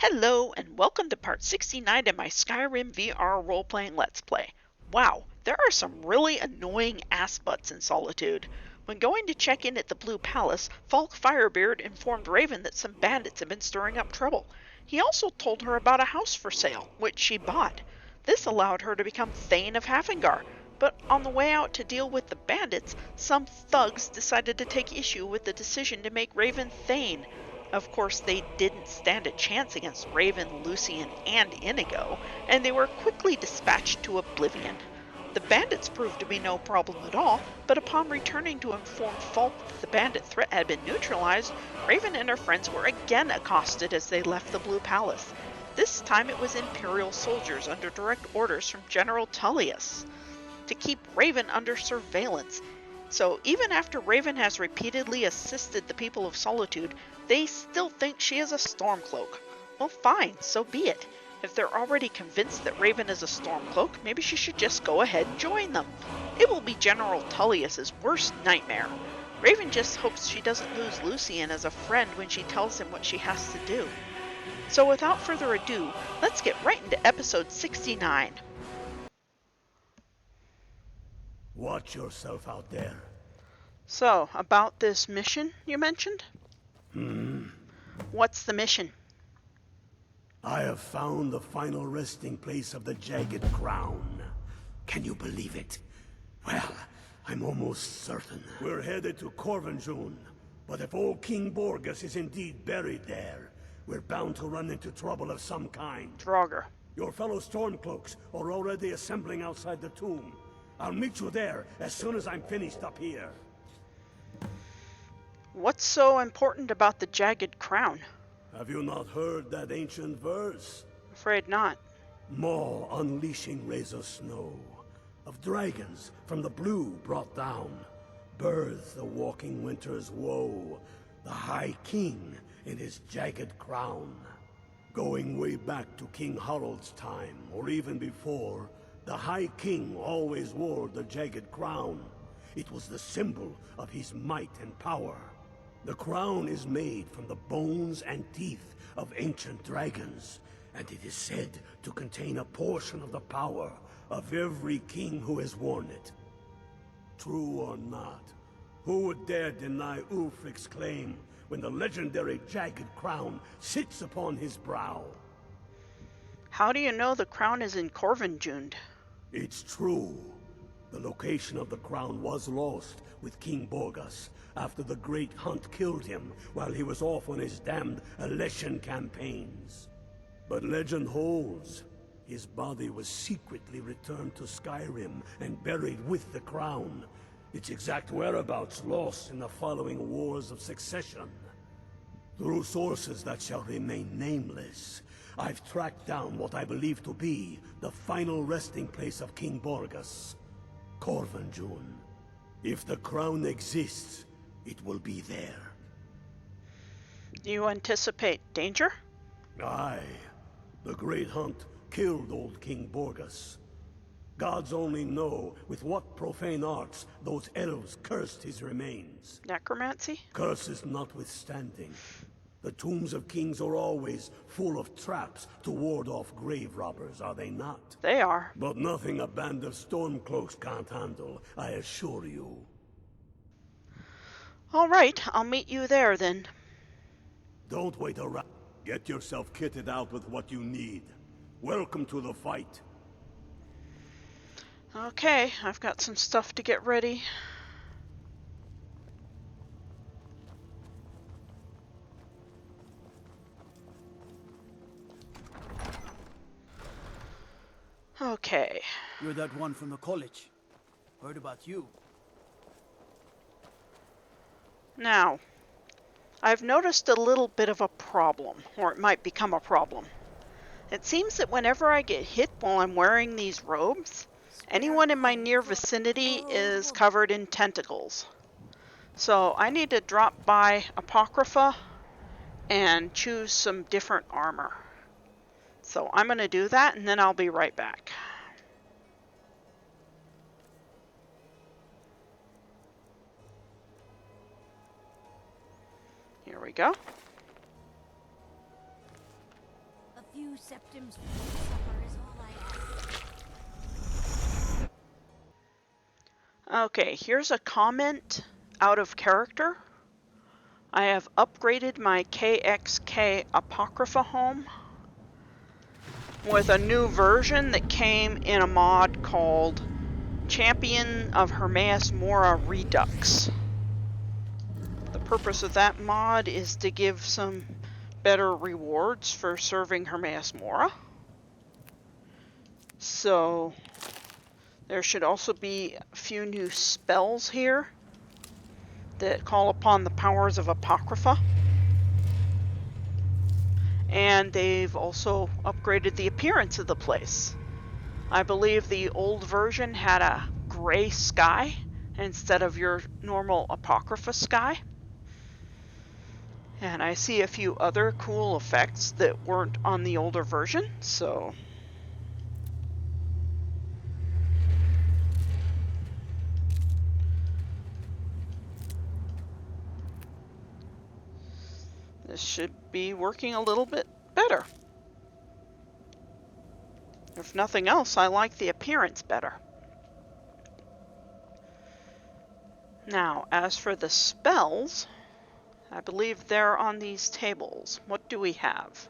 Hello, and welcome to part 69 of my Skyrim VR role-playing Let's Play. Wow, there are some really annoying assbutts in Solitude. When going to check in at the Blue Palace, Falk Firebeard informed Raven that some bandits had been stirring up trouble. He also told her about a house for sale, which she bought. This allowed her to become Thane of Haafingar, but on the way out to deal with the bandits, some thugs decided to take issue with the decision to make Raven Thane. Of course, they didn't stand a chance against Raven, Lucien, and Inigo, and they were quickly dispatched to Oblivion. The bandits proved to be no problem at all, but upon returning to inform Falk that the bandit threat had been neutralized, Raven and her friends were again accosted as they left the Blue Palace. This time it was Imperial soldiers under direct orders from General Tullius to keep Raven under surveillance. So even after Raven has repeatedly assisted the people of Solitude, they still think she is a Stormcloak. Well, fine, so be it. If they're already convinced that Raven is a Stormcloak, maybe she should just go ahead and join them. It will be General Tullius's worst nightmare. Raven just hopes she doesn't lose Lucien as a friend when she tells him what she has to do. So without further ado, let's get right into episode 69. Watch yourself out there. So, about this mission you mentioned? What's the mission? I have found the final resting place of the Jagged crown. Can you believe it? Well, I'm almost certain. We're headed to Corvinjun, but if old King Borgus is indeed buried there, we're bound to run into trouble of some kind. Draugr. Your fellow Stormcloaks are already assembling outside the tomb. I'll meet you there as soon as I'm finished up here. What's so important about the Jagged crown? Have you not heard that ancient verse? Afraid not. Maul unleashing rays of snow, of dragons from the blue brought down, birth the walking winter's woe, the High King in his jagged crown. Going way back to King Harald's time, or even before, the High King always wore the Jagged crown. It was the symbol of his might and power. The crown is made from the bones and teeth of ancient dragons, and it is said to contain a portion of the power of every king who has worn it. True or not, who would dare deny Ulfric's claim when the legendary Jagged crown sits upon his brow? How do you know the crown is in Corvinjund? It's true. The location of the crown was lost with King Borgus after the Great Hunt killed him while he was off on his damned Alessian campaigns. But legend holds, his body was secretly returned to Skyrim and buried with the crown. Its exact whereabouts lost in the following Wars of Succession. Through sources that shall remain nameless, I've tracked down what I believe to be the final resting place of King Borgus, Corvinjun. If the crown exists, it will be there. Do you anticipate danger? Aye. The Great Hunt killed old King Borgus. Gods only know with what profane arts those elves cursed his remains. Necromancy? Curses notwithstanding, the tombs of kings are always full of traps to ward off grave robbers, are they not? They are. But nothing a band of Stormcloaks can't handle, I assure you. All right, I'll meet you there then. Don't wait around. Get yourself kitted out with what you need. Welcome to the fight. Okay, I've got some stuff to get ready. Okay. You're that one from the college. Heard about you. Now, I've noticed a little bit of a problem, or it might become a problem. It seems that whenever I get hit while I'm wearing these robes, anyone in my near vicinity is covered in tentacles. So I need to drop by Apocrypha and choose some different armor. So I'm going to do that, and then I'll be right back. Here we go. few septims for supper is all I ask. Okay, here's a comment out of character. I have upgraded my KXK Apocrypha home with a new version that came in a mod called Champion of Hermaeus Mora Redux. The purpose of that mod is to give some better rewards for serving Hermaeus Mora. So there should also be a few new spells here that call upon the powers of Apocrypha. And they've also upgraded the appearance of the place. I believe the old version had a gray sky instead of your normal Apocrypha sky. And I see a few other cool effects that weren't on the older version, so this should be working a little bit better. If nothing else, I like the appearance better. Now, as for the spells, I believe they're on these tables. What do we have?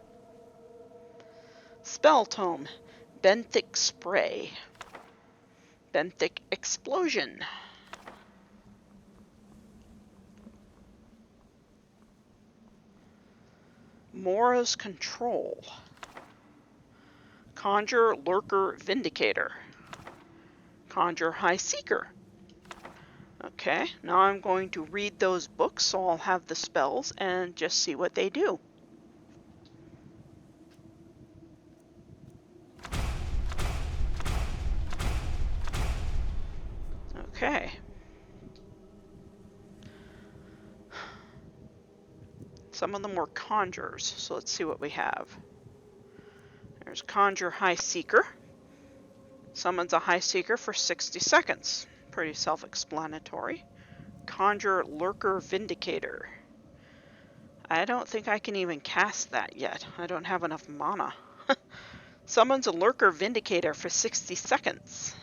Spell Tome, Benthic Spray, Benthic Explosion, Mora's Control, Conjure Lurker Vindicator, Conjure High Seeker. Okay, now I'm going to read those books so I'll have the spells and just see what they do. Okay. Some of them were conjures, so let's see what we have. There's Conjure High Seeker. Summons a High Seeker for 60 seconds. Pretty self-explanatory. Conjure Lurker Vindicator. I don't think I can even cast that yet. I don't have enough mana. Summons a Lurker Vindicator for 60 seconds.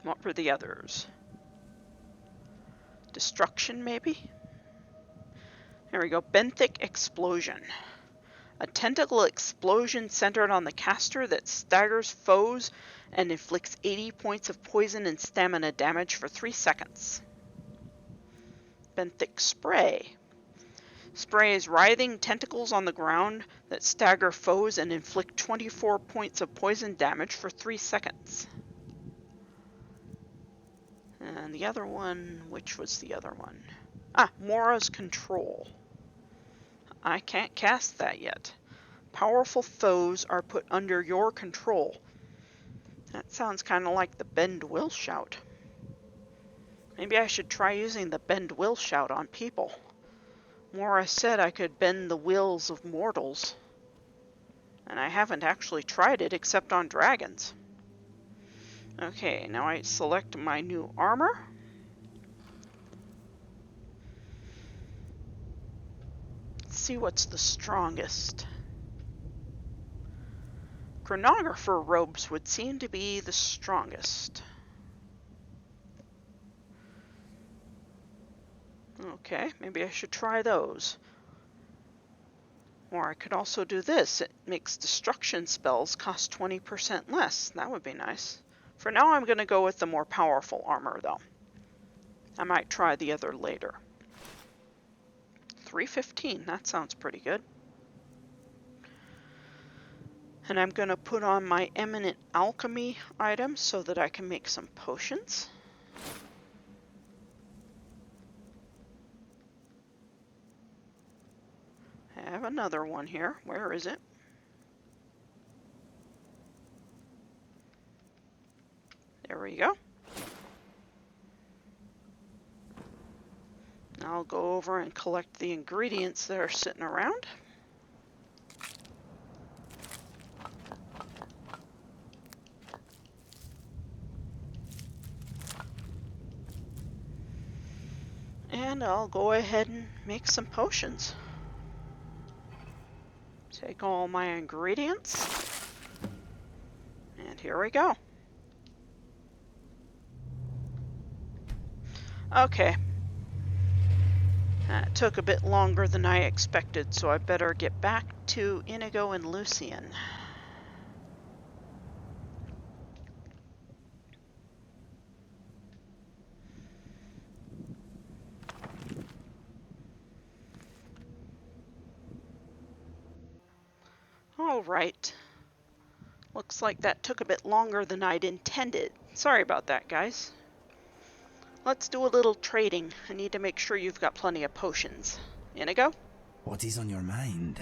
What were the others? Destruction, maybe? There we go. Benthic Explosion. A tentacle explosion centered on the caster that staggers foes and inflicts 80 points of poison and stamina damage for 3 seconds. Benthic Spray. Sprays writhing tentacles on the ground that stagger foes and inflict 24 points of poison damage for 3 seconds. And the other one, which was the other one? Mora's Control. I can't cast that yet. Powerful foes are put under your control. That sounds kind of like the Bend Will Shout. Maybe I should try using the Bend Will Shout on people. Mora said I could bend the wills of mortals. And I haven't actually tried it except on dragons. Okay, now I select my new armor. Let's see what's the strongest. Chronographer robes would seem to be the strongest. Okay, maybe I should try those. Or I could also do this. It makes destruction spells cost 20% less. That would be nice. For now, I'm going to go with the more powerful armor, though. I might try the other later. 315, that sounds pretty good. And I'm going to put on my Eminent Alchemy item so that I can make some potions. I have another one here. Where is it? There we go. Now I'll go over and collect the ingredients that are sitting around. And I'll go ahead and make some potions. Take all my ingredients. And here we go. Okay. That took a bit longer than I expected, so I better get back to Inigo and Lucien. Alright. Looks like that took a bit longer than I'd intended. Sorry about that, guys. Let's do a little trading. I need to make sure you've got plenty of potions. Inigo? What is on your mind?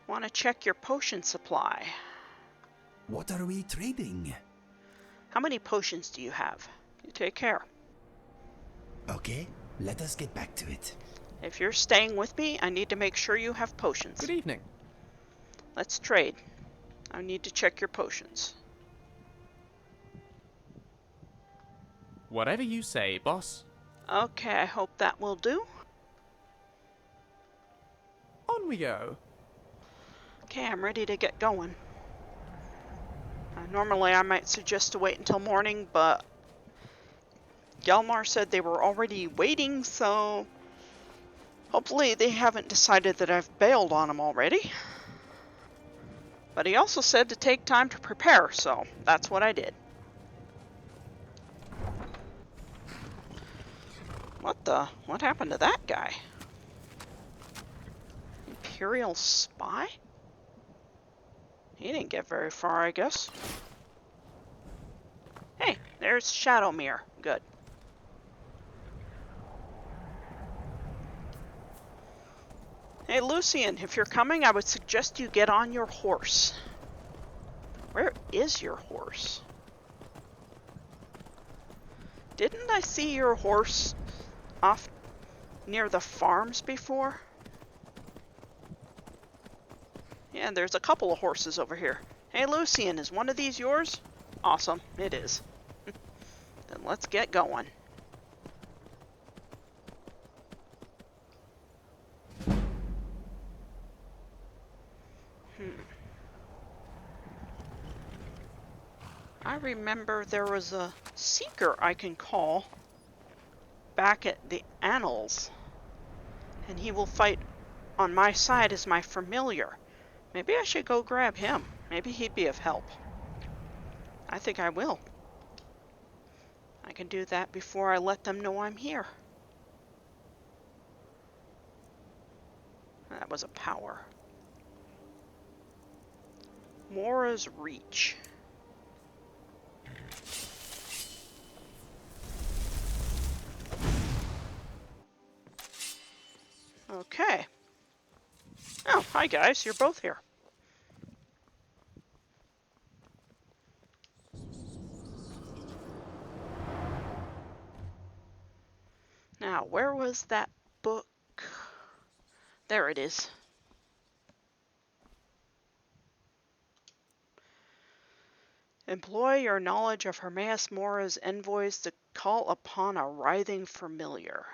Want to check your potion supply. What are we trading? How many potions do you have? You take care. Okay, let us get back to it. If you're staying with me, I need to make sure you have potions. Good evening. Let's trade. I need to check your potions. Whatever you say, boss. Okay, I hope that will do. On we go. Okay, I'm ready to get going. Normally I might suggest to wait until morning, but Gelmar said they were already waiting, so hopefully they haven't decided that I've bailed on them already. But he also said to take time to prepare, so that's what I did. What happened to that guy? Imperial spy? He didn't get very far, I guess. Hey, there's Shadowmere. Good. Hey, Lucien, if you're coming, I would suggest you get on your horse. Where is your horse? Didn't I see your horse off near the farms before? Yeah, there's a couple of horses over here. Hey, Lucien, is one of these yours? Awesome, it is. Then let's get going. I remember there was a seeker I can call back at the Annals, and he will fight on my side as my familiar. Maybe I should go grab him. Maybe he'd be of help. I think I will. I can do that before I let them know I'm here. That was a power. Mora's Reach. Okay. Oh, hi guys, you're both here. Now, where was that book? There it is. Employ your knowledge of Hermaeus Mora's envoys to call upon a writhing familiar.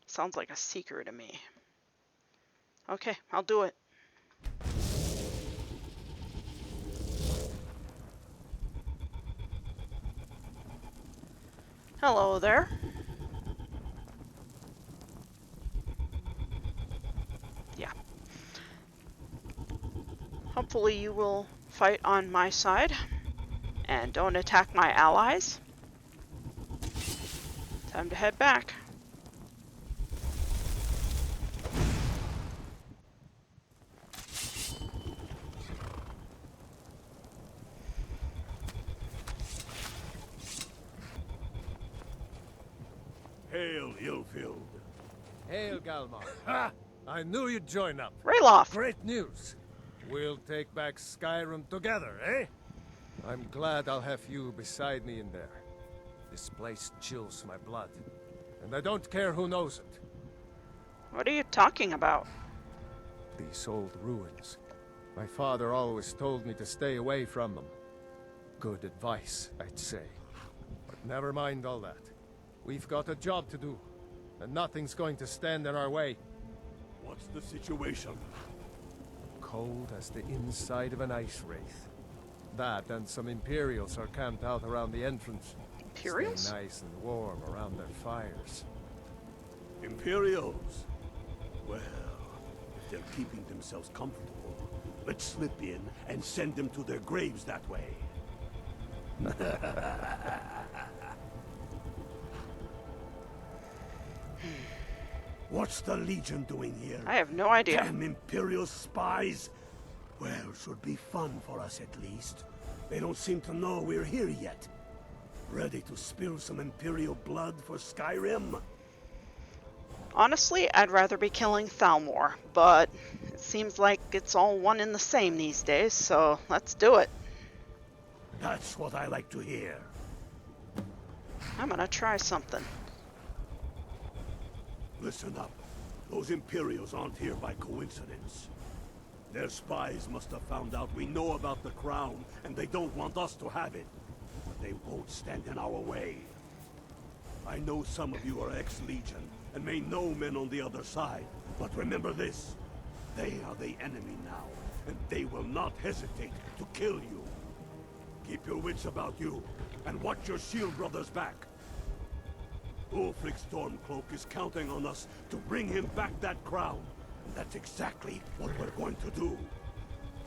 Sounds like a seeker to me. Okay, I'll do it. Hello there. Yeah. Hopefully you will fight on my side and don't attack my allies. Time to head back. Hail, Illfield. Hail, Galmar. Ha! I knew you'd join up. Rayloff! Great news. We'll take back Skyrim together, eh? I'm glad I'll have you beside me in there. This place chills my blood. And I don't care who knows it. What are you talking about? These old ruins. My father always told me to stay away from them. Good advice, I'd say. But never mind all that. We've got a job to do, and nothing's going to stand in our way. What's the situation? cold as the inside of an ice wraith. That and some Imperials are camped out around the entrance. Imperials? Staying nice and warm around their fires. Imperials? Well, if they're keeping themselves comfortable, let's slip in and send them to their graves that way. What's the Legion doing here? I have no idea. Damn Imperial spies! Well, should be fun for us at least. They don't seem to know we're here yet. Ready to spill some Imperial blood for Skyrim? Honestly, I'd rather be killing Thalmor, but it seems like it's all one and the same these days, so let's do it. That's what I like to hear. I'm gonna try something. Listen up. Those Imperials aren't here by coincidence. Their spies must have found out we know about the crown, and they don't want us to have it. But they won't stand in our way. I know some of you are ex-Legion, and may know men on the other side. But remember this. They are the enemy now, and they will not hesitate to kill you. Keep your wits about you, and watch your shield brothers back. Ulfric Stormcloak is counting on us to bring him back that crown. And that's exactly what we're going to do.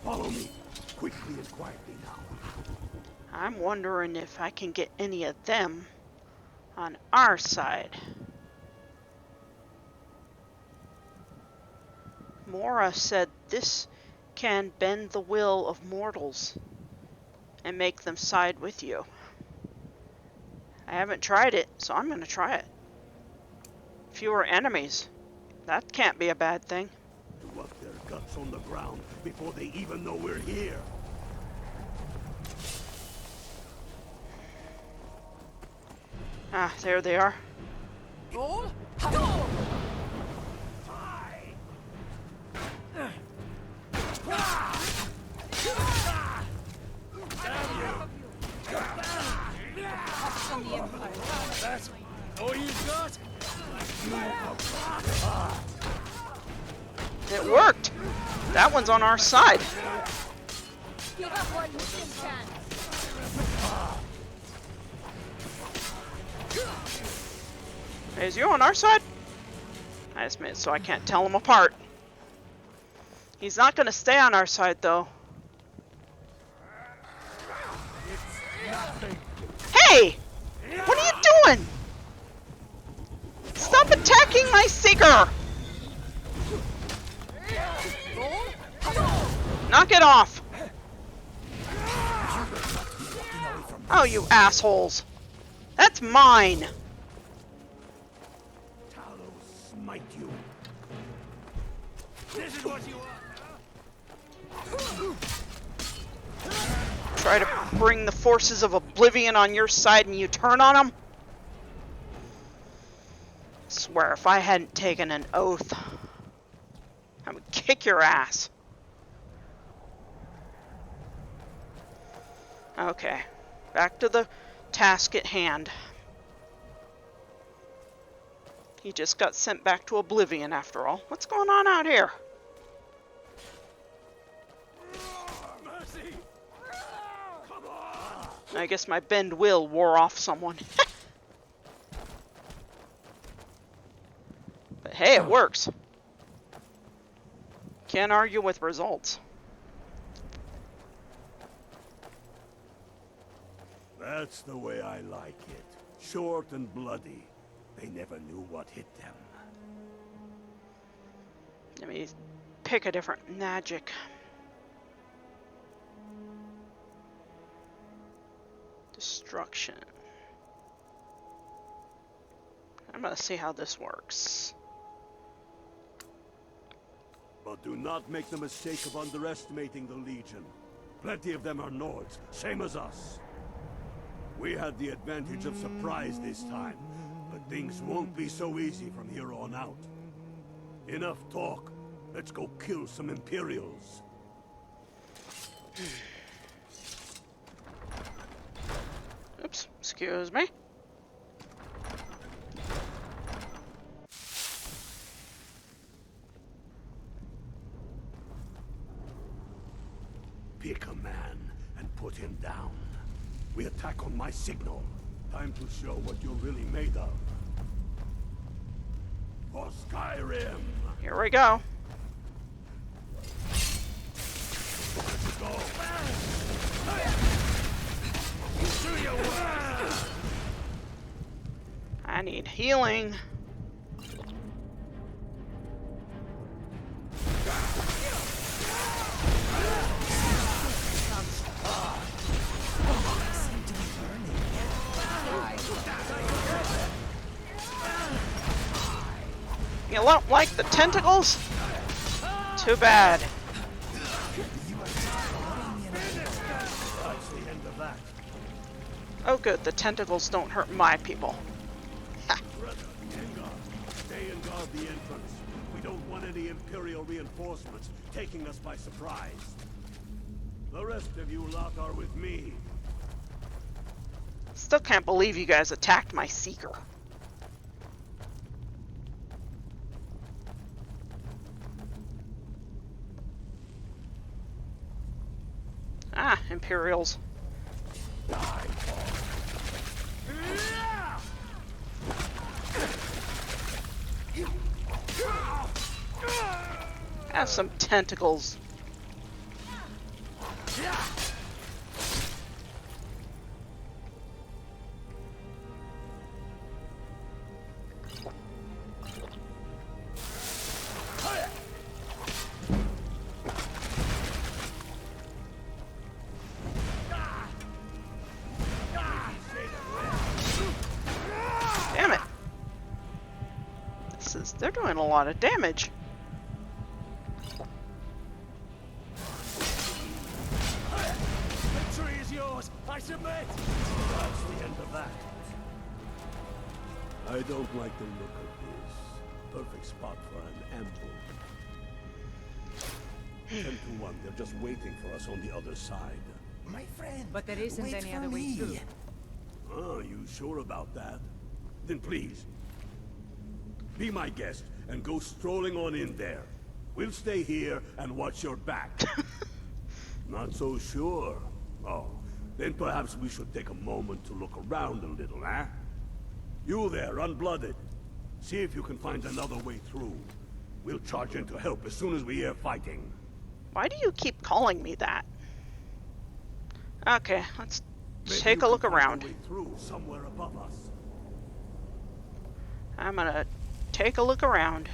Follow me, quickly and quietly now. I'm wondering if I can get any of them on our side. Mora said this can bend the will of mortals and make them side with you. I haven't tried it, so I'm gonna try it. Fewer enemies. That can't be a bad thing. To up their guts on the ground before they even know we're here. Ah, there they are. It worked! That one's on our side. Give up while you still can. Is you on our side? I just made it so I can't tell them apart. He's not gonna stay on our side though. Hey! What are you doing? Stop attacking my seeker! Knock it off! Oh, you assholes! That's mine! Talos smite you. This is what you Try to bring the forces of Oblivion on your side and you turn on them? Swear, if I hadn't taken an oath, I would kick your ass. Okay, back to the task at hand. He just got sent back to Oblivion after all. What's going on out here? Mercy! Come on! I guess my bend will wore off someone. But hey, it works. Can't argue with results. That's the way I like it. Short and bloody. They never knew what hit them. Let me pick a different magic. Destruction. I'm gonna see how this works. But do not make the mistake of underestimating the Legion. Plenty of them are Nords, same as us. We had the advantage of surprise this time, but things won't be so easy from here on out. Enough talk. Let's go kill some Imperials. Oops, excuse me. Pick a man and put him down. We attack on my signal. Time to show what you're really made of. For Skyrim! Here we go. Let's go! I need healing. You don't like the tentacles? Too bad. That's the end of that. Oh good, the tentacles don't hurt my people. Ha. Stay and guard the entrance. We don't want any Imperial reinforcements taking us by surprise. The rest of you lot are with me. Still can't believe you guys attacked my seeker. Ah, Imperials. Have some tentacles. Damn it. They're doing a lot of damage. Victory is yours. I submit. That's the end of that. I don't like the look of this. Perfect spot for an ambush. 10 to 1. They're just waiting for us on the other side. My friend. But there isn't wait any for other way me. through. Oh, you sure about that? Then please, be my guest and go strolling on in there. We'll stay here and watch your back. Not so sure. Oh, then perhaps we should take a moment to look around a little, eh? You there, unblooded. See if you can find another way through. We'll charge in to help as soon as we hear fighting. Why do you keep calling me that? Okay, let's Maybe take you a look can find around. way through somewhere above us. I'm gonna take a look around.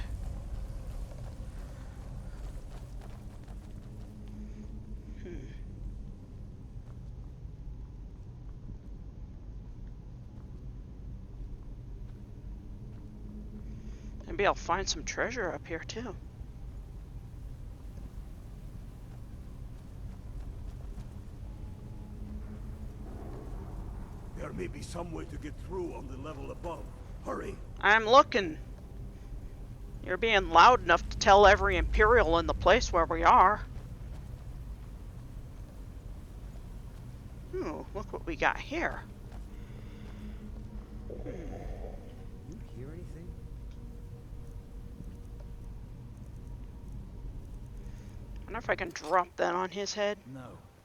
Maybe I'll find some treasure up here too. There may be some way to get through on the level above. Hurry. I'm looking. You're being loud enough to tell every Imperial in the place where we are. Ooh, look what we got here. You hear anything? Wonder if I can drop that on his head. No,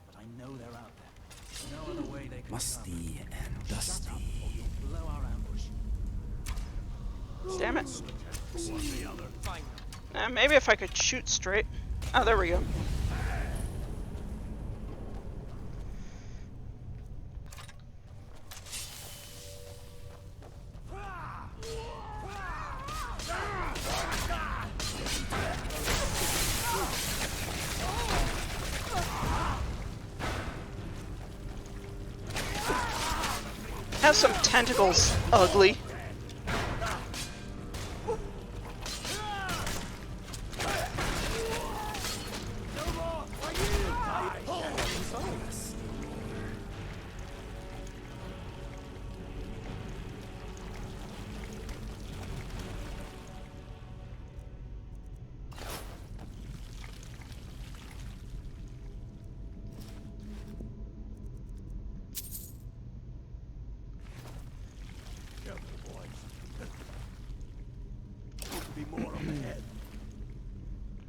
but I know they're out there. No other way they can Musty and come. dusty. Shut up, or you'll blow our ambush. Damn it. Maybe if I could shoot straight. Oh, there we go. Have some tentacles, ugly.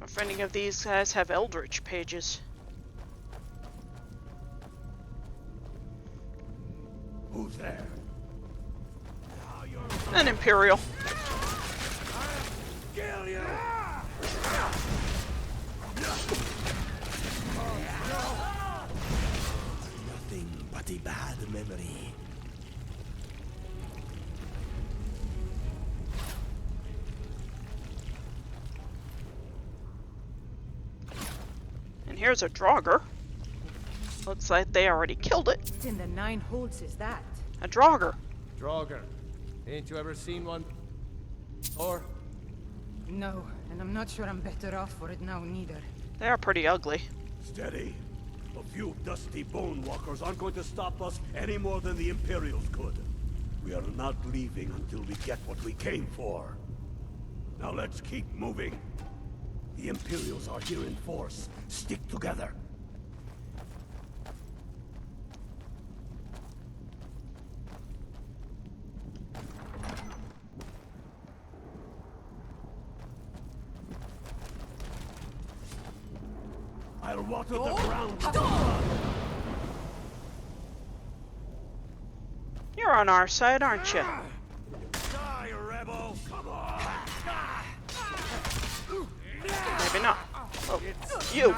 If any of these guys have Eldritch pages. An Imperial. Nothing but a bad memory. And here's a Draugr. Looks like they already killed it. What in the nine holds is that? A Draugr. Draugr. Ain't you ever seen one? Or? No, and I'm not sure I'm better off for it now neither. They are pretty ugly. Steady. A few dusty bone walkers aren't going to stop us any more than the Imperials could. We are not leaving until we get what we came for. Now let's keep moving. The Imperials are here in force. Stick together. I'll water the ground with blood. You're on our side, aren't you? Die, rebel! Come on! Maybe not. Oh, you.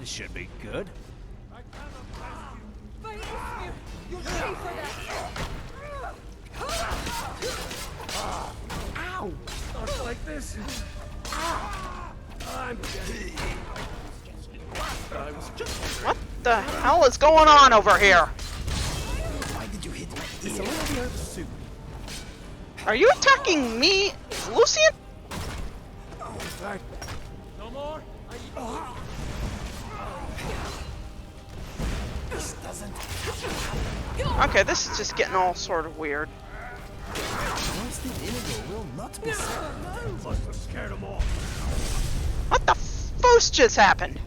This should be good. You'll pay for that! Ow! Not like this! I'm getting... I was just... What the hell is going on over here? Why did you hit my It's ear? only a suit. Are you attacking me, Lucien? No more? This doesn't. Okay, this is just getting all sort of weird. Roasted Inigo will not be served. Must have scared them off. What the foos just happened?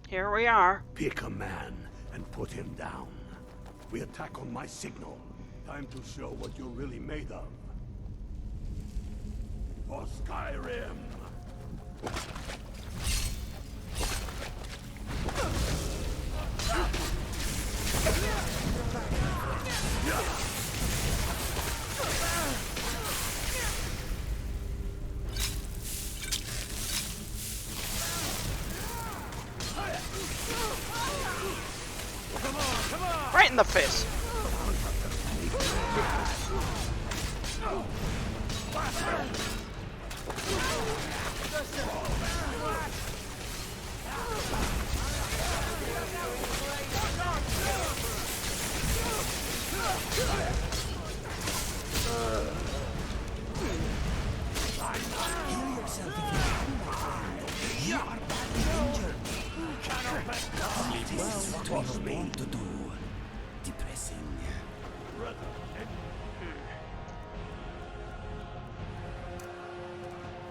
Here we are. Pick a man and put him down. We attack on my signal. Time to show what you're really made of. For Skyrim! Right in the face. Heal yourself if you can. You are badly injured. This is what we were born to do. Depressing.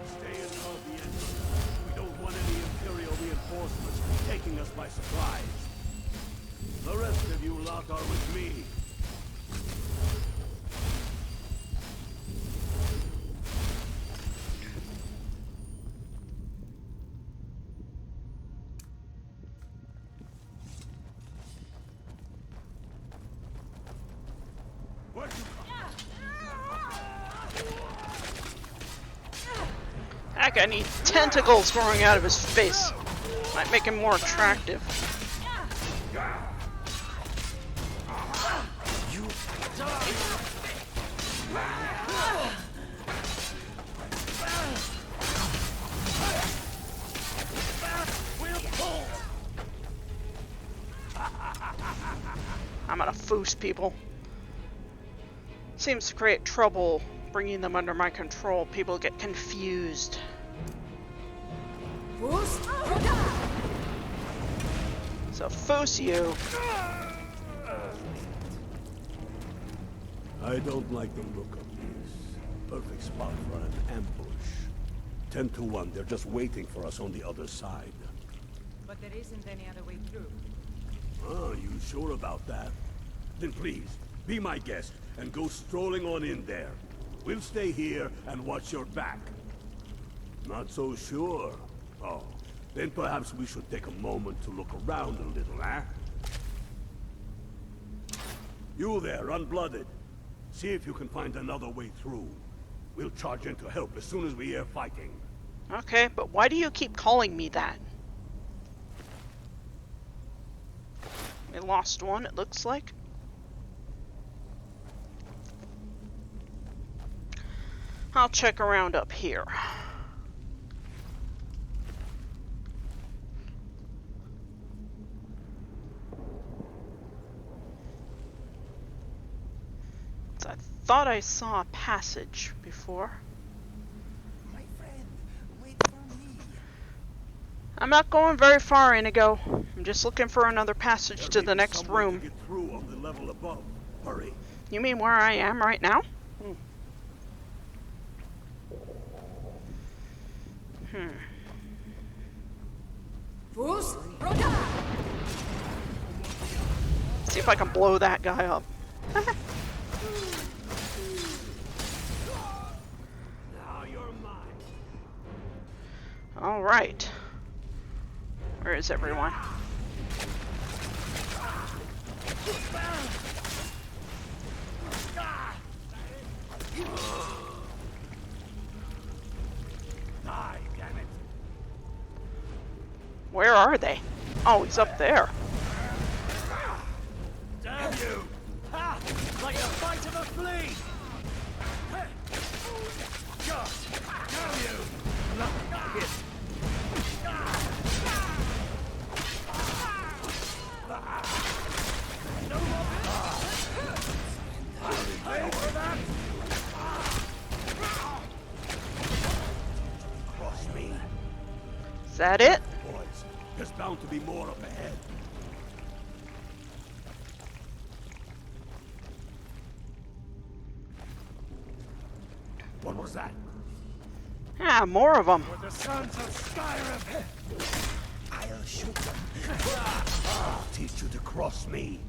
Stay until the end. We don't want any Imperial reinforcements taking us by surprise. The rest of you lot are with me. Where'd you That guy needs tentacles growing out of his face. Might make him more attractive. I'm gonna foos people. Seems to create trouble bringing them under my control. People get confused. So foos you. I don't like the look of this. Perfect spot for an ambush. 10 to 1, they're just waiting for us on the other side. But there isn't any other way through. Oh, you sure about that? Then please, Be my guest and go strolling on in there. We'll stay here and watch your back. Not so sure. Oh, then perhaps we should take a moment to look around a little, eh? You there, unblooded. See if you can find another way through. We'll charge in to help as soon as we hear fighting. Okay, but why do you keep calling me that? We lost one, it looks like. I'll check around up here. I thought I saw a passage before. My friend, wait for me. I'm not going very far, Inigo. I'm just looking for another passage to the next room. To get through on the level above. Hurry. You mean where I am right now? See if I can blow that guy up. Now you're mine. All right. Where is everyone? Die, damn it. Where are they? Oh, he's up there. Damn you! Ha! Like the fight of a flea! Damn you! Hit. Cross me. Is that it? Boys, there's bound to be more up ahead. What was that? Ah, more of them. The sons of Skyrim! I'll shoot them. I'll teach you to cross me.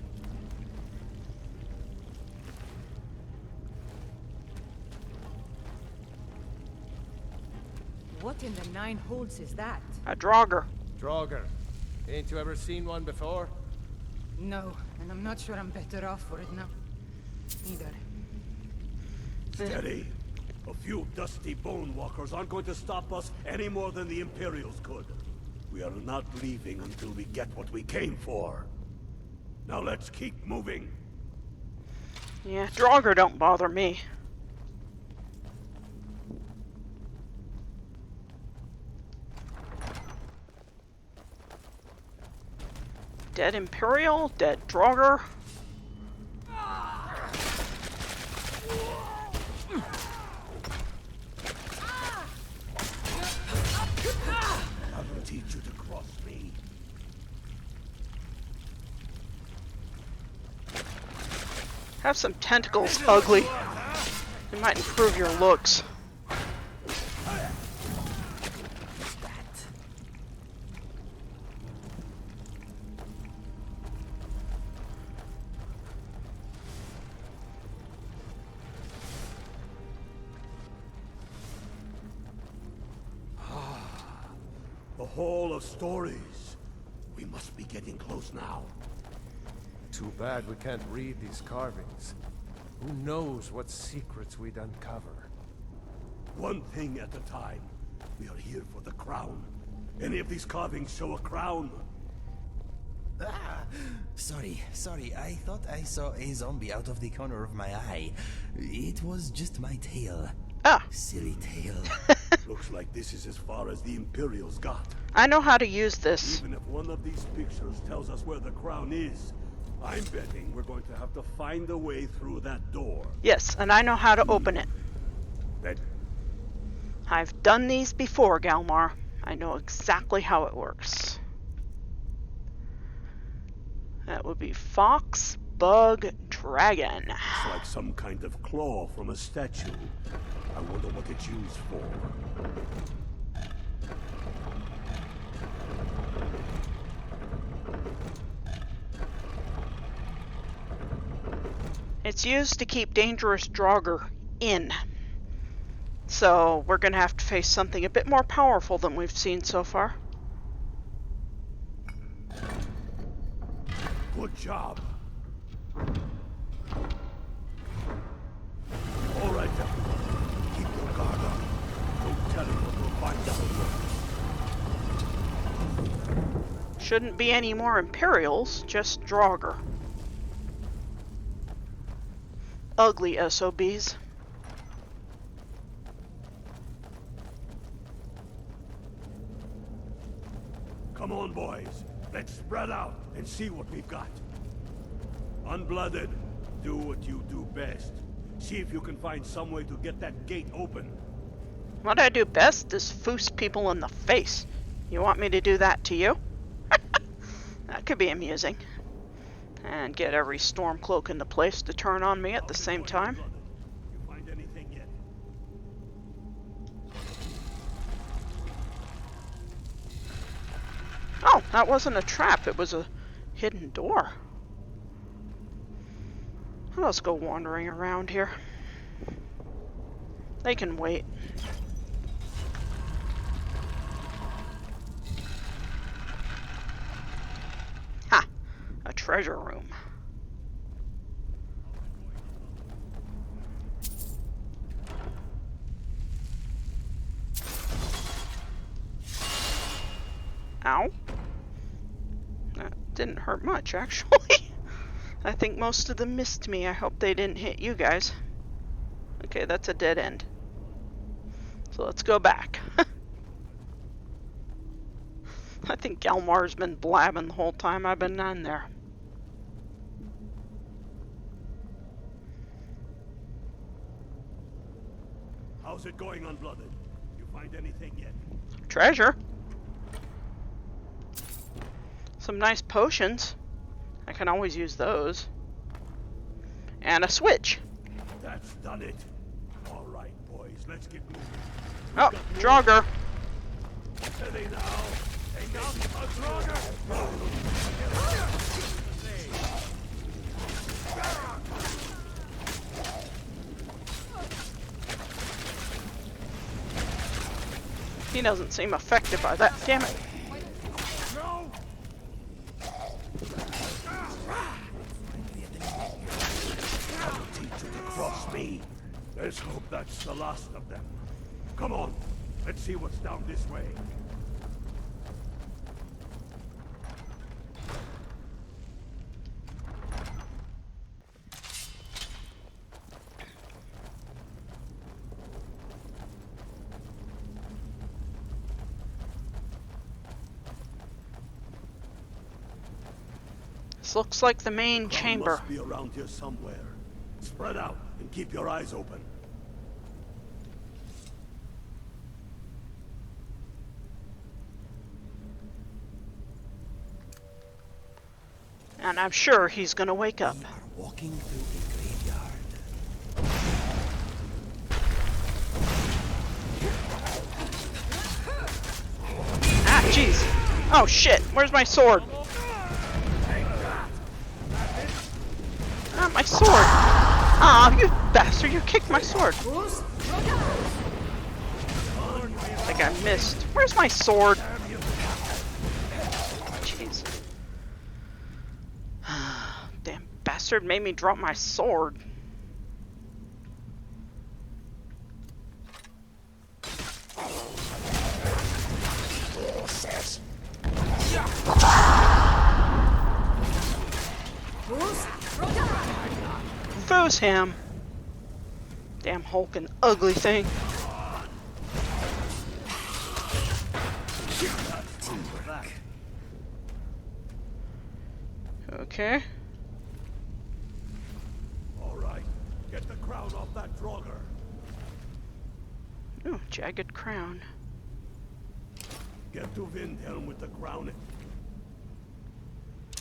What in the nine holes is that? A Draugr. Draugr. Ain't you ever seen one before? No, and I'm not sure I'm better off for it now. Either. Steady. A few dusty bone walkers aren't going to stop us any more than the Imperials could. We are not leaving until we get what we came for. Now let's keep moving. Yeah, Draugr don't bother me. Dead Imperial, dead Draugr. I will teach you to cross me. Have some tentacles, ugly. They might improve your looks. The Hall of Stories. We must be getting close now. Too bad we can't read these carvings. Who knows what secrets we'd uncover? One thing at a time. We are here for the crown. Any of these carvings show a crown? Ah, sorry. I thought I saw a zombie out of the corner of my eye. It was just my tail. Ah, Silly tail. Looks like this is as far as the Imperials got. I know how to use this. Even if one of these pictures tells us where the crown is, I'm betting we're going to have to find a way through that door. Yes, and I know how to open it. That I've done these before, Galmar. I know exactly how it works. That would be Fox, Bug, Dragon. looks like some kind of claw from a statue. I wonder what it's used for. It's used to keep dangerous Draugr in. So we're gonna have to face something a bit more powerful than we've seen so far. Good job. All right, everyone. Keep your guard up. Don't tell him what we'll find out. Shouldn't be any more Imperials, just Draugr. Ugly SOBs. Come on, boys. Let's spread out and see what we've got. Unblooded, do what you do best. See if you can find some way to get that gate open. What I do best is foos people in the face. You want me to do that to you? That could be amusing. And get every Stormcloak in the place to turn on me at the same time. You find anything yet? Oh, that wasn't a trap, it was a hidden door. Let's go wandering around here. They can wait. Ha! A treasure room. Ow. That didn't hurt much, actually. I think most of them missed me. I hope they didn't hit you guys. Okay, that's a dead end. So let's go back. I think Galmar's been blabbing the whole time I've been in there. How's it going, Unblooded? You find anything yet? Treasure. Some nice potions. I can always use those. And a switch. That's done it. All right, boys, let's get moving. Oh, Draugr. Steady now. Take out a Draugr. He doesn't seem affected by that. Damn it. No! I'll teach you to cross me. Let's hope that's the last of them. Come on, let's see what's down this way. This looks like the main chamber. Must be around here somewhere. Spread out and keep your eyes open. And I'm sure he's gonna wake up. We are walking through a graveyard. Ah, jeez. Oh shit, where's my sword? Not my sword. Aw, you bastard, you kicked my sword. I think I missed. Where's my sword? Jeez. Damn bastard made me drop my sword. Foos him. Damn hulking ugly thing. Okay. All right, get the crown off that Draugr. Ooh, jagged crown. Get to Windhelm with the crown.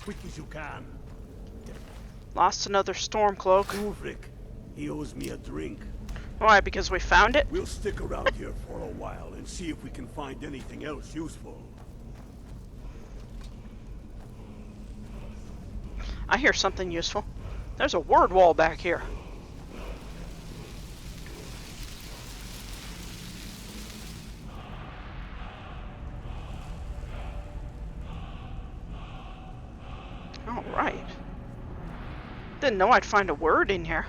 Quick as you can. Lost another Stormcloak. Ulfric, he owes me a drink. Why, because we found it? We'll stick around here for a while and see if we can find anything else useful. I hear something useful. There's a word wall back here. Alright. Didn't know I'd find a word in here.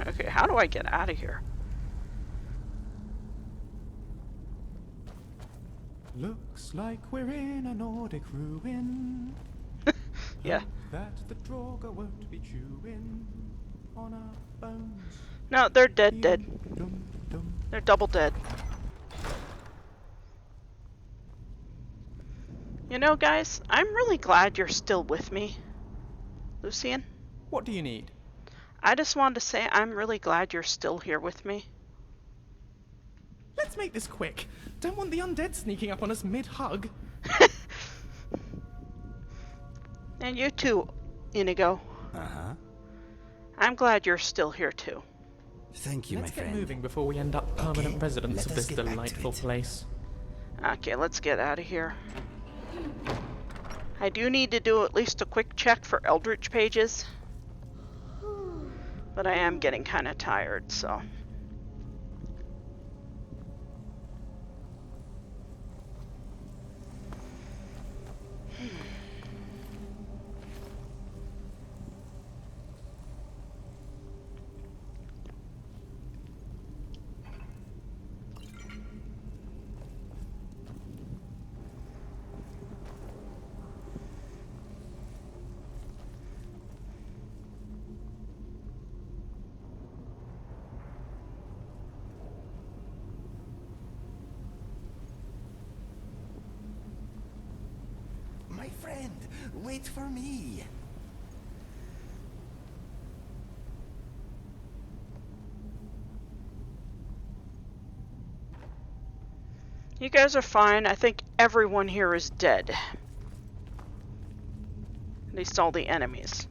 Okay, how do I get out of here? Looks like we're in a Nordic ruin. Yeah. That the Draugr won't be chewing on our bones. No, they're dead. Dum, dum. They're double dead. You know, guys, I'm really glad you're still with me. Lucien? What do you need? I just wanted to say I'm really glad you're still here with me. Let's make this quick. Don't want the undead sneaking up on us mid-hug. And you too, Inigo. Uh-huh. I'm glad you're still here too. Thank you, Let's my get friend. moving before we end up permanent Okay, residents let of us this get back to delightful it. place. Okay, let's get out of here. I do need to do at least a quick check for Eldritch pages. But I am getting kind of tired, so... My friend, wait for me. You guys are fine. I think everyone here is dead. At least all the enemies.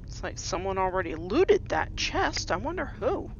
It's like someone already looted that chest. I wonder who.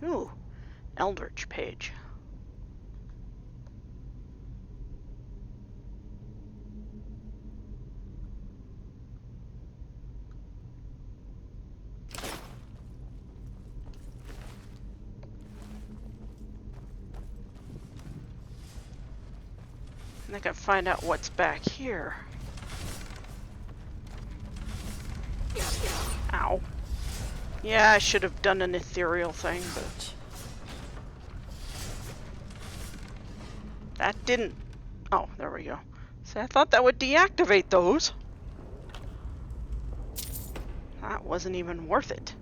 Ooh, Eldritch page. And I can find out what's back here. Ow. Yeah, I should have done an ethereal thing, but... that didn't... oh, there we go. See, I thought that would deactivate those. That wasn't even worth it.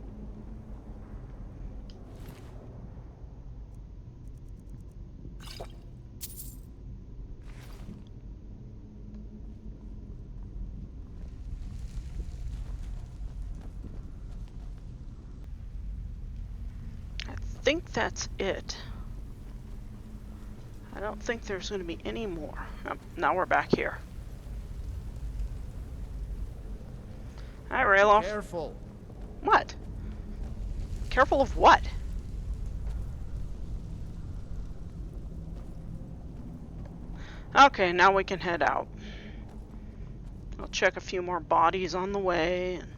I think that's it. I don't think there's going to be any more. Oh, now we're back here. Hi, Rayloff. Careful. What? Careful of what? Okay, now we can head out. I'll check a few more bodies on the way. And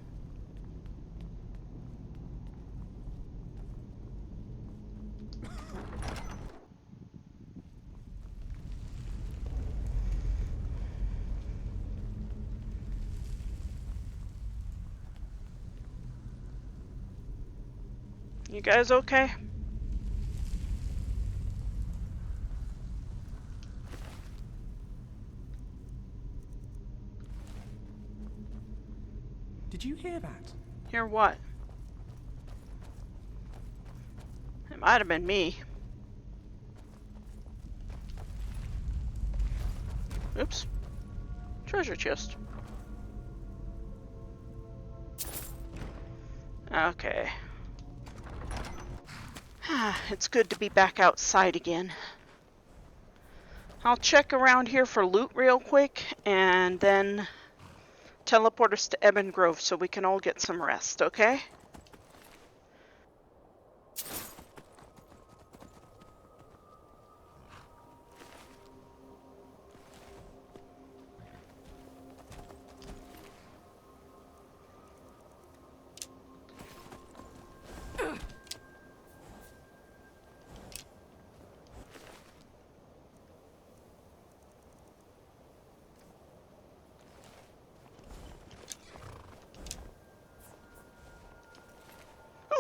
you guys okay? Did you hear that? Hear what? It might have been me. Oops. Treasure chest. Okay. It's good to be back outside again. I'll check around here for loot real quick and then teleport us to Ebon Grove so we can all get some rest, okay?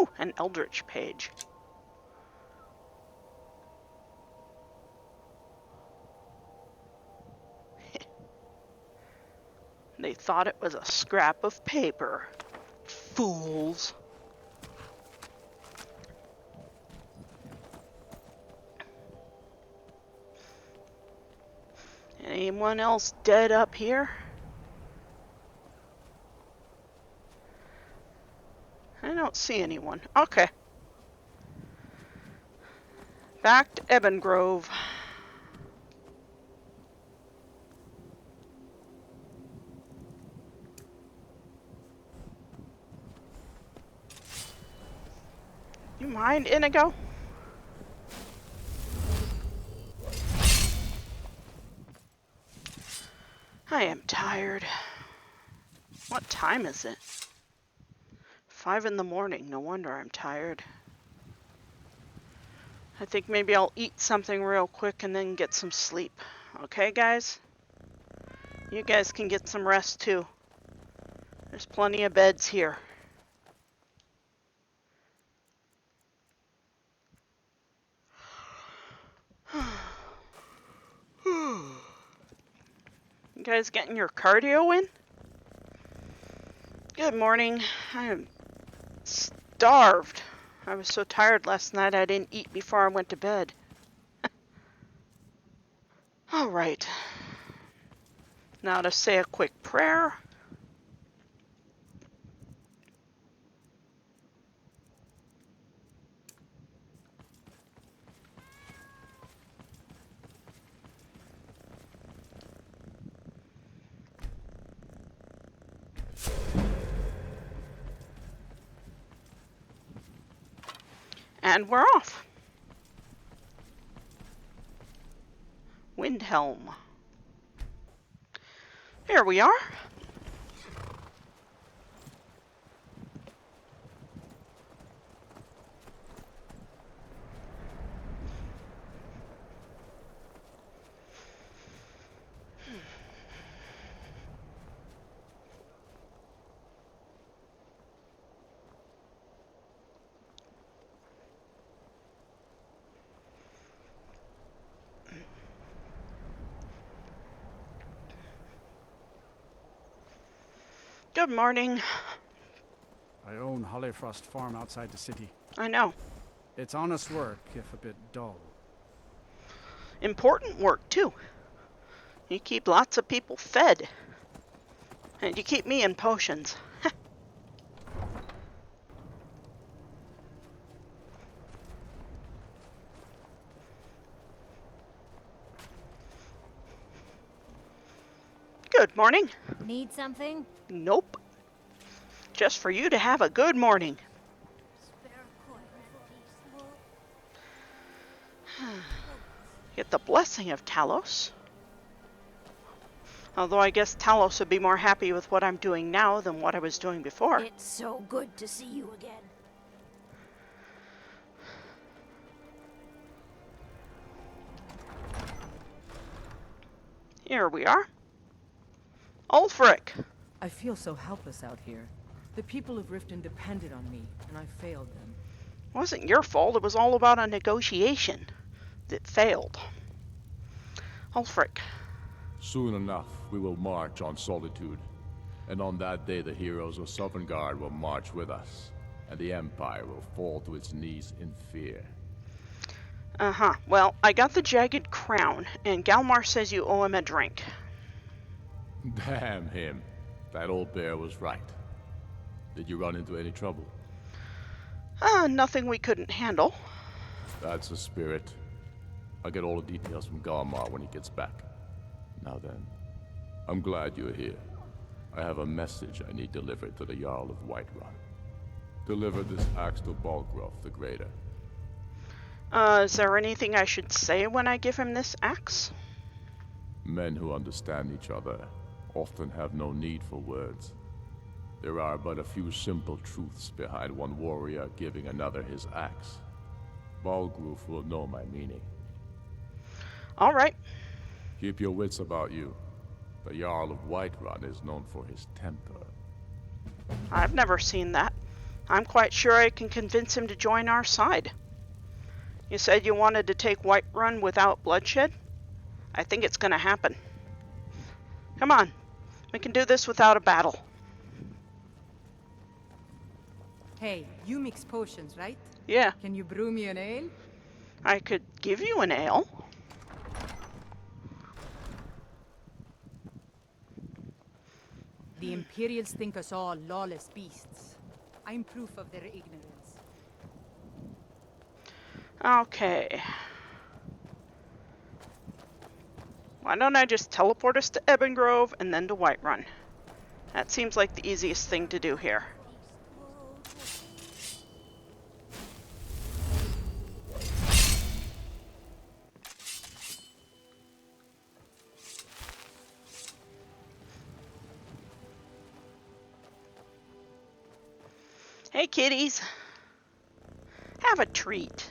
Ooh, an Eldritch page. They thought it was a scrap of paper. Fools. Anyone else dead up here? I don't see anyone. Okay. Back to Ebon Grove. You mind, Inigo? I am tired. What time is it? 5 in the morning. No wonder I'm tired. I think maybe I'll eat something real quick and then get some sleep. Okay, guys? You guys can get some rest too. There's plenty of beds here. You guys getting your cardio in? Good morning. I am starved. I was so tired last night I didn't eat before I went to bed. Alright. Now to say a quick prayer. And we're off. Windhelm. Here we are. Good morning. I own Hollyfrost Farm outside the city. I know. It's honest work, if a bit dull. Important work, too. You keep lots of people fed. And you keep me in potions. Good morning. Need something? Nope. Just for you to have a good morning. Get the blessing of Talos. Although I guess Talos would be more happy with what I'm doing now than what I was doing before. It's so good to see you again. Here we are. Ulfric! I feel so helpless out here. The people of Riften depended on me, and I failed them. It wasn't your fault. It was all about a negotiation that failed. Ulfric. Soon enough, we will march on Solitude. And on that day, the heroes of Sovngarde will march with us. And the Empire will fall to its knees in fear. Uh-huh. Well, I got the Jagged crown, and Galmar says you owe him a drink. Damn him. That old bear was right. Did you run into any trouble? Nothing we couldn't handle. That's the spirit. I'll get all the details from Galmar when he gets back. Now then, I'm glad you're here. I have a message I need delivered to the Jarl of Whiterun. Deliver this axe to Balgruuf the Greater. Is there anything I should say when I give him this axe? Men who understand each other often have no need for words. There are but a few simple truths behind one warrior giving another his axe. Balgruuf will know my meaning. All right. Keep your wits about you. The Jarl of Whiterun is known for his temper. I've never seen that. I'm quite sure I can convince him to join our side. You said you wanted to take Whiterun without bloodshed? I think it's gonna happen. Come on. We can do this without a battle. Hey, you mix potions, right? Yeah. Can you brew me an ale? I could give you an ale. The Imperials think us all lawless beasts. I'm proof of their ignorance. Okay. Why don't I just teleport us to Ebbengrove and then to Whiterun? That seems like the easiest thing to do here. Hey kitties, have a treat.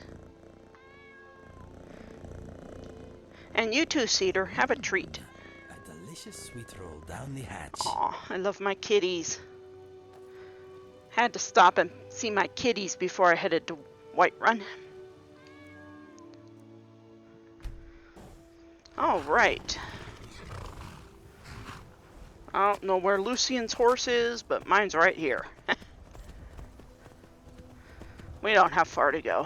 And you too, Cedar, have a treat. A delicious sweet roll down the hatch. Aw, I love my kitties. Had to stop and see my kitties before I headed to Whiterun. All right. I don't know where Lucien's horse is, but mine's right here. We don't have far to go.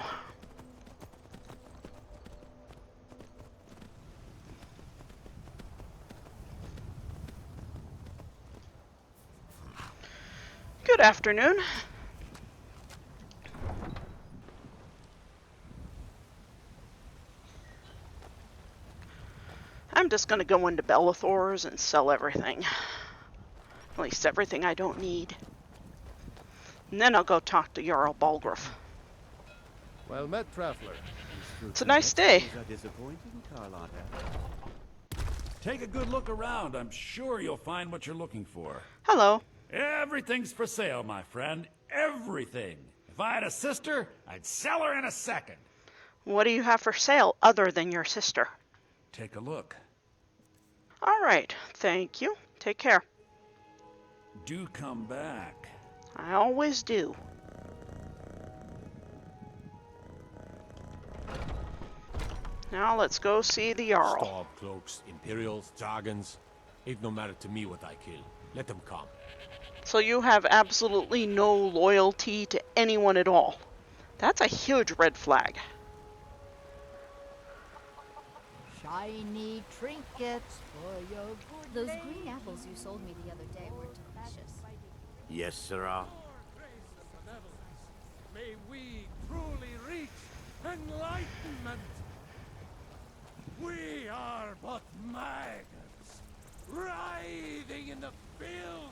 Good afternoon. I'm just gonna go into Bellathor's and sell everything. At least everything I don't need. And then I'll go talk to Jarl Balgruuf. Well met, traveler. It's a nice day. Take a good look around. I'm sure you'll find what you're looking for. Hello. Everything's for sale, my friend. Everything. If I had a sister, I'd sell her in a second. What do you have for sale other than your sister? Take a look. All right. Thank you. Take care. Do come back. I always do. Now let's go see the Jarl. Stormcloaks, Imperials, Jaggeds. It no matter to me what I kill. Let them come. So you have absolutely no loyalty to anyone at all. That's a huge red flag. Shiny trinkets for your good. Those green apples you sold me the other day were delicious. Yes, sirrah. May we truly reach enlightenment. We are but maggots, writhing in the filth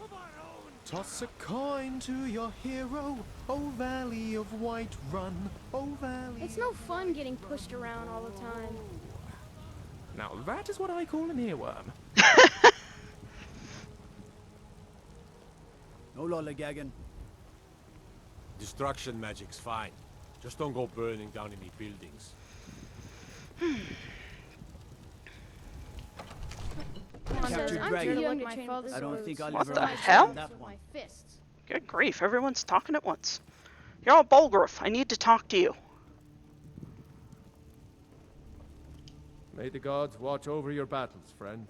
of our own. Toss a coin to your hero, O Valley of Whiterun, O Valley. It's no fun getting pushed around all the time. Now that is what I call an earworm. No lollygagging. Destruction magic's fine. Just don't go burning down any buildings. Captured I'm dragon. too young to train. I don't think I'll What ever the understand hell? that one. Good grief, everyone's talking at once. Jarl Bolgraf, I need to talk to you. May the gods watch over your battles, friend.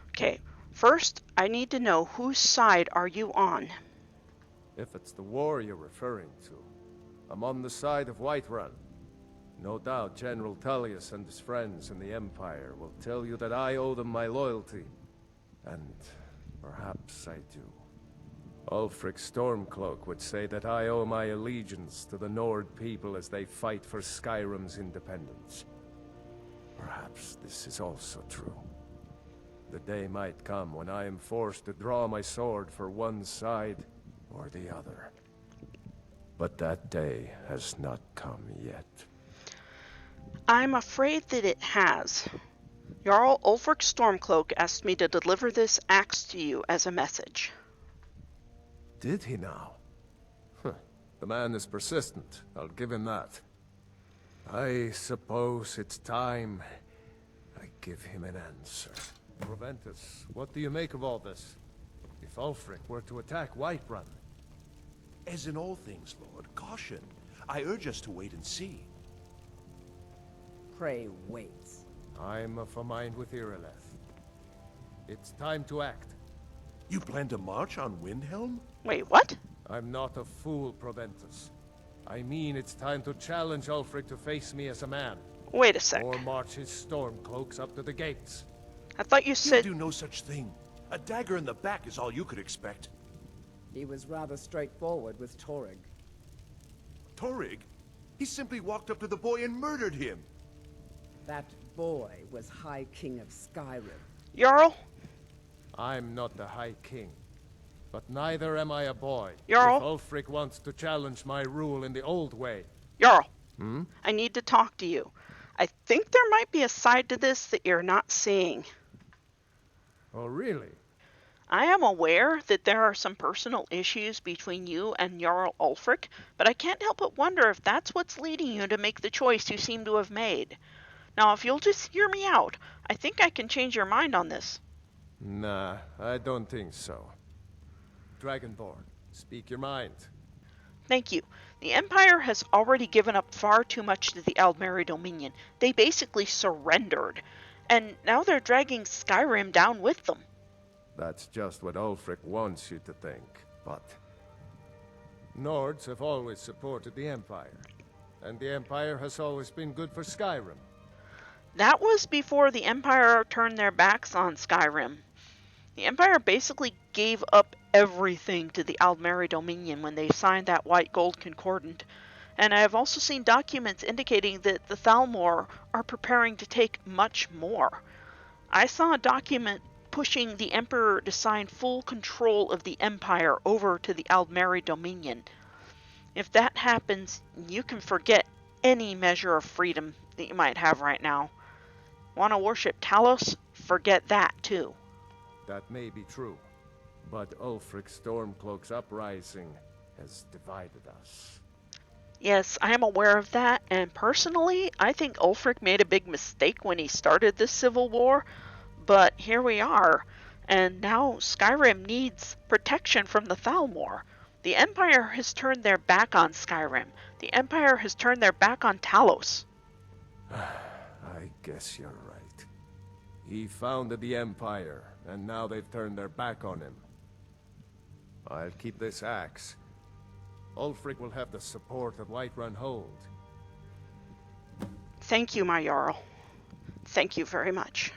Okay, first, I need to know whose side are you on? If it's the war you're referring to, I'm on the side of Whiterun. No doubt General Tullius and his friends in the Empire will tell you that I owe them my loyalty. And perhaps I do. Ulfric Stormcloak would say that I owe my allegiance to the Nord people as they fight for Skyrim's independence. Perhaps this is also true. The day might come when I am forced to draw my sword for one side or the other. But that day has not come yet. I'm afraid that it has. Jarl Ulfric Stormcloak asked me to deliver this axe to you as a message. Did he now? The man is persistent, I'll give him that. I suppose it's time I give him an answer. Proventus, what do you make of all this? If Ulfric were to attack Whiterun? As in all things, Lord, caution. I urge us to wait and see. Pray wait. I'm of a mind with Irileth. It's time to act. You plan to march on Windhelm? Wait, what? I'm not a fool, Proventus. I mean it's time to challenge Ulfric to face me as a man. Wait a sec. Or march his Stormcloaks up to the gates. I thought you said... You do no such thing. A dagger in the back is all you could expect. He was rather straightforward with Torrig. Torrig? He simply walked up to the boy and murdered him. That boy was High King of Skyrim. Jarl? I'm not the High King. But neither am I a boy. Jarl? If Ulfric wants to challenge my rule in the old way. Jarl, I need to talk to you. I think there might be a side to this that you're not seeing. Oh, really? I am aware that there are some personal issues between you and Jarl Ulfric, but I can't help but wonder if that's what's leading you to make the choice you seem to have made. Now, if you'll just hear me out, I think I can change your mind on this. Nah, I don't think so. Dragonborn, speak your mind. Thank you. The Empire has already given up far too much to the Aldmeri Dominion. They basically surrendered. And now they're dragging Skyrim down with them. That's just what Ulfric wants you to think, but... Nords have always supported the Empire. And the Empire has always been good for Skyrim. That was before the Empire turned their backs on Skyrim. The Empire basically gave up everything to the Aldmeri Dominion when they signed that White Gold Concordant. And I have also seen documents indicating that the Thalmor are preparing to take much more. I saw a document pushing the Emperor to sign full control of the Empire over to the Aldmeri Dominion. If that happens, you can forget any measure of freedom that you might have right now. Want to worship Talos? Forget that too. That may be true, but Ulfric Stormcloak's uprising has divided us. Yes, I am aware of that, and personally, I think Ulfric made a big mistake when he started this civil war, but here we are, and now Skyrim needs protection from the Thalmor. The Empire has turned their back on Skyrim. The Empire has turned their back on Talos. I guess you're right. He founded the Empire, and now they've turned their back on him. I'll keep this axe. Ulfric will have the support that Whiterun hold. Thank you, my Jarl. Thank you very much.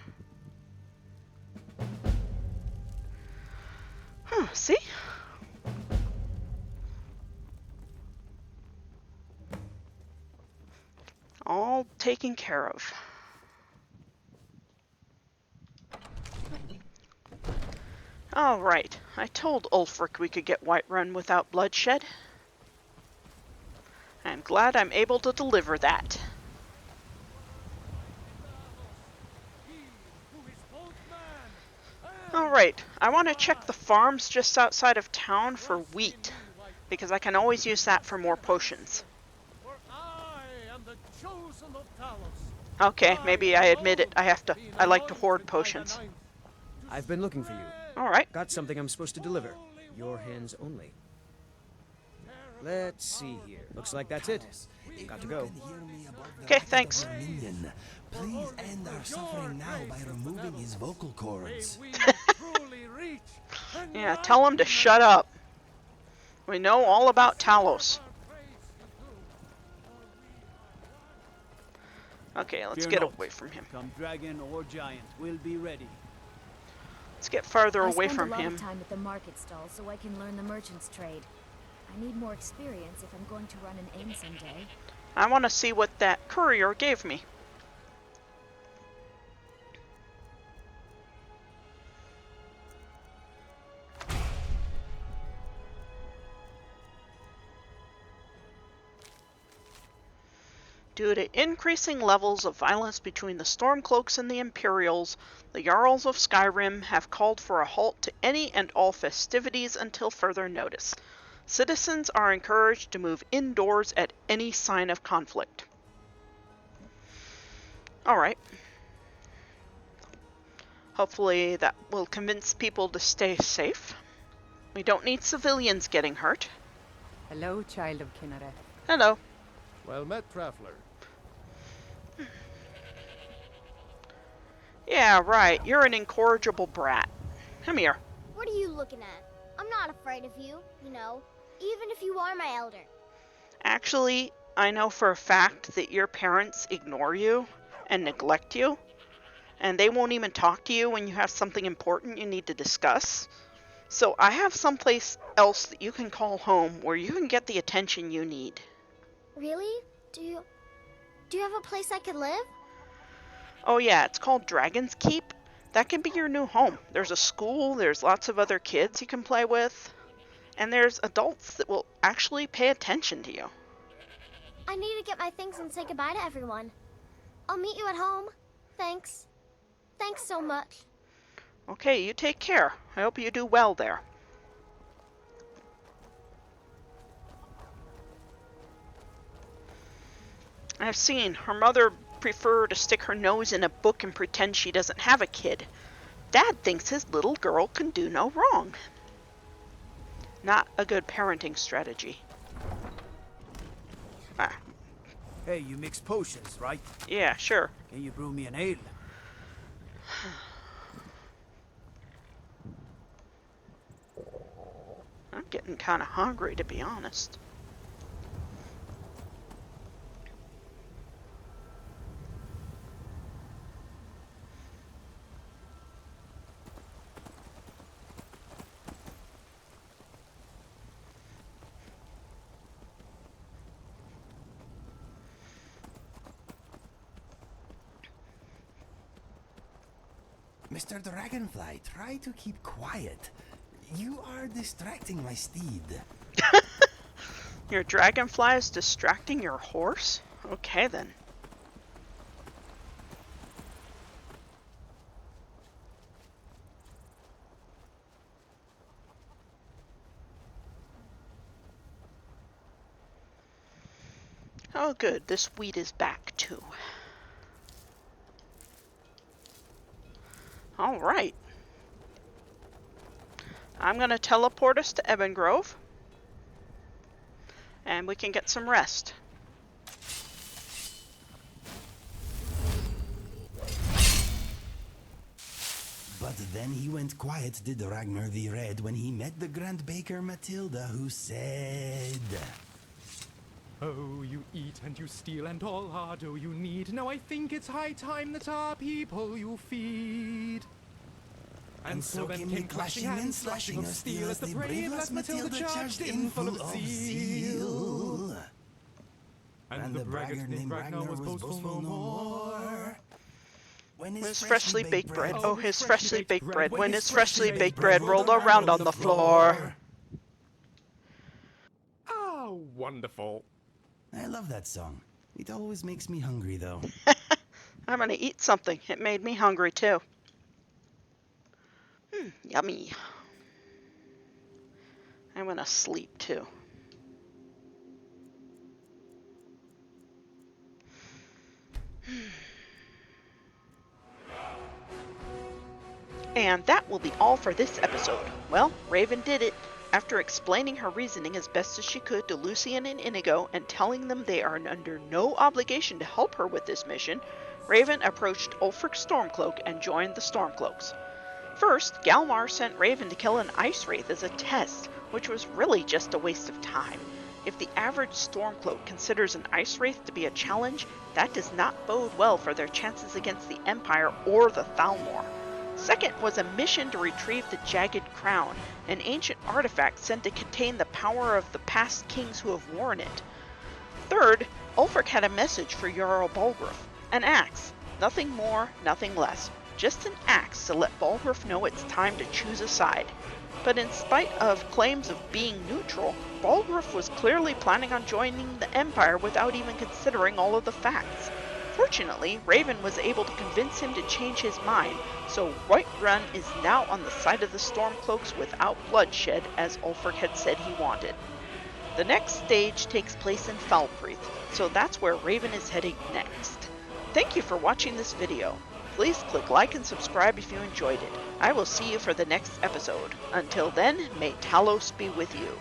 See? All taken care of. Alright, I told Ulfric we could get Whiterun without bloodshed. I'm glad I'm able to deliver that. Alright. Alright, I want to check the farms just outside of town for wheat, because I can always use that for more potions. Okay, maybe I admit it. I like to hoard potions. I've been looking for you. Alright. Got something I'm supposed to deliver. Your hands only. Let's see here. Looks like that's it. Got to go. Okay, thanks. Please end our suffering now by removing his vocal cords. Yeah, tell him to shut up. We know all about Talos. Okay, let's get away from him. Come dragon or giant, we'll be ready. Let's get farther away from I spend a lot him. of time at the market stall so I can learn the merchant's trade. I need more experience if I'm going to run an inn someday. I want to see what that courier gave me. Due to increasing levels of violence between the Stormcloaks and the Imperials, the Jarls of Skyrim have called for a halt to any and all festivities until further notice. Citizens are encouraged to move indoors at any sign of conflict. Alright. Hopefully that will convince people to stay safe. We don't need civilians getting hurt. Hello, child of Kinneret. Hello. Well met, traveler. Yeah, right. You're an incorrigible brat. Come here. What are you looking at? I'm not afraid of you, you know, even if you are my elder. Actually, I know for a fact that your parents ignore you and neglect you, and they won't even talk to you when you have something important you need to discuss. So I have someplace else that you can call home where you can get the attention you need. Really? Do you have a place I could live? Oh yeah, it's called Dragon's Keep. That can be your new home. There's a school, there's lots of other kids you can play with, and there's adults that will actually pay attention to you. I need to get my things and say goodbye to everyone. I'll meet you at home. Thanks. Thanks so much. Okay, you take care. I hope you do well there. I've seen her mother prefer to stick her nose in a book and pretend she doesn't have a kid. Dad thinks his little girl can do no wrong. Not a good parenting strategy. Ah. Hey, you mix potions, right? Yeah, sure. Can you brew me an ale? I'm getting kind of hungry, to be honest. Mr. Dragonfly, try to keep quiet. You are distracting my steed. Your dragonfly is distracting your horse? Okay then. Oh good, this wheat is back too. Alright. I'm gonna teleport us to Ebongrove. And we can get some rest. But then he went quiet, did Ragnar the Red, when he met the Grand Baker Matilda, who said... Oh, you eat and you steal and all ardor you need. Now I think it's high time that our people you feed. And so came the clashing and slashing of steel as the brave lass Matilda charged in full of zeal. And the braggart named Ragnar was boastful no more. When his freshly baked bread, oh his freshly baked bread, when his freshly baked bread rolled around on the floor. Oh, wonderful. I love that song. It always makes me hungry though. I'm gonna eat something. It made me hungry too. Yummy. I'm gonna sleep too. And that will be all for this episode. Well, Raven did it. After explaining her reasoning as best as she could to Lucien and Inigo and telling them they are under no obligation to help her with this mission, Raven approached Ulfric Stormcloak and joined the Stormcloaks. First, Galmar sent Raven to kill an ice wraith as a test, which was really just a waste of time. If the average Stormcloak considers an ice wraith to be a challenge, that does not bode well for their chances against the Empire or the Thalmor. Second was a mission to retrieve the Jagged Crown, an ancient artifact said to contain the power of the past kings who have worn it. Third, Ulfric had a message for Jarl Balgruuf, an axe, nothing more, nothing less, just an axe to let Balgruuf know it's time to choose a side. But in spite of claims of being neutral, Balgruuf was clearly planning on joining the Empire without even considering all of the facts. Fortunately, Raven was able to convince him to change his mind, so Whiterun is now on the side of the Stormcloaks without bloodshed, as Ulfric had said he wanted. The next stage takes place in Falkreath, so that's where Raven is heading next. Thank you for watching this video. Please click like and subscribe if you enjoyed it. I will see you for the next episode. Until then, may Talos be with you.